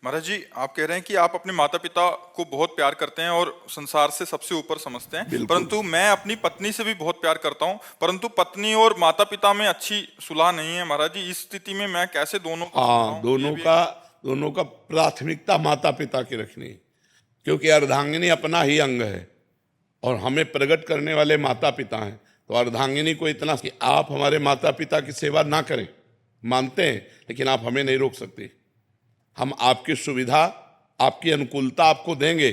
महाराज जी, आप कह रहे हैं कि आप अपने माता पिता को बहुत प्यार करते हैं और संसार से सबसे ऊपर समझते हैं, बिल्कुल। परंतु मैं अपनी पत्नी से भी बहुत प्यार करता हूं, परंतु पत्नी और माता पिता में अच्छी सुलह नहीं है। महाराज जी, इस स्थिति में मैं कैसे दोनों को हाँ, समझाऊं? ये दोनों भी का दोनों का प्राथमिकता माता पिता की रखनी है, क्योंकि अर्धांगिनी अपना ही अंग है और हमें प्रकट करने वाले माता पिता हैं। तो अर्धांगिनी को इतना कि आप हमारे माता पिता की सेवा ना करें, मानते हैं, लेकिन आप हमें नहीं रोक सकते। हम आपकी सुविधा, आपकी अनुकूलता आपको देंगे,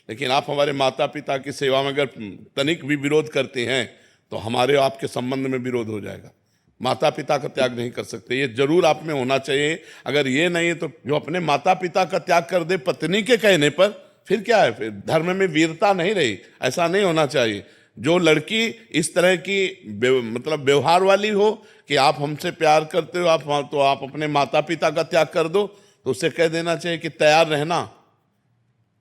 लेकिन आप हमारे माता पिता की सेवा में अगर तनिक भी विरोध करते हैं तो हमारे आपके संबंध में विरोध हो जाएगा। माता पिता का त्याग नहीं कर सकते, ये जरूर आप में होना चाहिए। अगर ये नहीं है तो जो अपने माता पिता का त्याग कर दे पत्नी के कहने पर, फिर क्या है? फिर धर्म में वीरता नहीं रही। ऐसा नहीं होना चाहिए। जो लड़की इस तरह की मतलब व्यवहार वाली हो कि आप हमसे प्यार करते हो, आप तो आप अपने माता पिता का त्याग कर दो, तो उसे कह देना चाहिए कि तैयार रहना,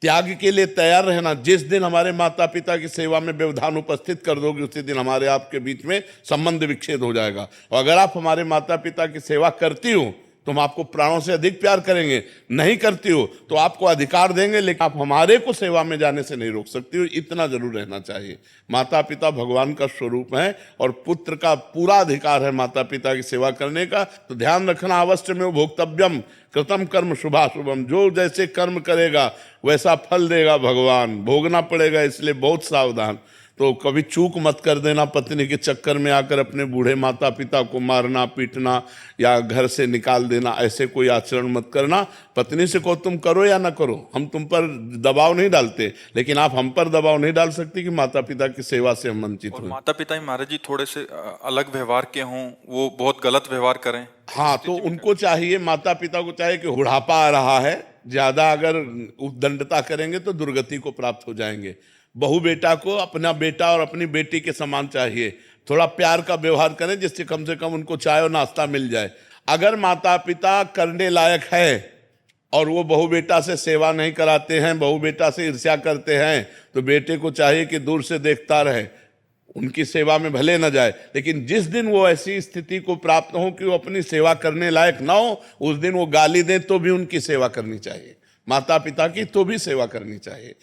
त्याग के लिए तैयार रहना। जिस दिन हमारे माता पिता की सेवा में व्यवधान उपस्थित कर दोगे, उसी दिन हमारे आपके बीच में संबंध विच्छेद हो जाएगा। और अगर आप हमारे माता पिता की सेवा करती हो तो हम आपको प्राणों से अधिक प्यार करेंगे। नहीं करती हो तो आपको अधिकार देंगे, लेकिन आप हमारे को सेवा में जाने से नहीं रोक सकती हो। इतना जरूर रहना चाहिए। माता पिता भगवान का स्वरूप है और पुत्र का पूरा अधिकार है माता पिता की सेवा करने का। तो ध्यान रखना, अवश्य में भोक्तव्यम कृतम कर्म शुभाशुभम। जो जैसे कर्म करेगा वैसा फल देगा भगवान, भोगना पड़ेगा, इसलिए बहुत सावधान। तो कभी चूक मत कर देना पत्नी के चक्कर में आकर अपने बूढ़े माता पिता को मारना, पीटना या घर से निकाल देना, ऐसे कोई आचरण मत करना। पत्नी से को तुम करो या ना करो, हम तुम पर दबाव नहीं डालते, लेकिन आप हम पर दबाव नहीं डाल सकती कि माता पिता की सेवा से हम वंचित और हुए। माता पिता ही महाराज जी थोड़े से अलग व्यवहार के हों, वो बहुत गलत व्यवहार करें, हाँ, तो उनको चाहिए, माता पिता को चाहिए कि बुढ़ापा आ रहा है, ज्यादा अगर उद्दंडता करेंगे तो दुर्गति को प्राप्त हो जाएंगे। बहू बेटा को अपना बेटा और अपनी बेटी के समान चाहिए। थोड़ा प्यार का व्यवहार करें जिससे कम से कम उनको चाय और नाश्ता मिल जाए। अगर माता पिता करने लायक है और वो बहू बेटा से सेवा नहीं कराते हैं, बहू बेटा से ईर्ष्या करते हैं, तो बेटे को चाहिए कि दूर से देखता रहे, उनकी सेवा में भले न जाए। लेकिन जिस दिन वो ऐसी स्थिति को प्राप्त हो कि वो अपनी सेवा करने लायक ना हो, उस दिन वो गाली दें तो भी उनकी सेवा करनी चाहिए, माता पिता की तो भी सेवा करनी चाहिए।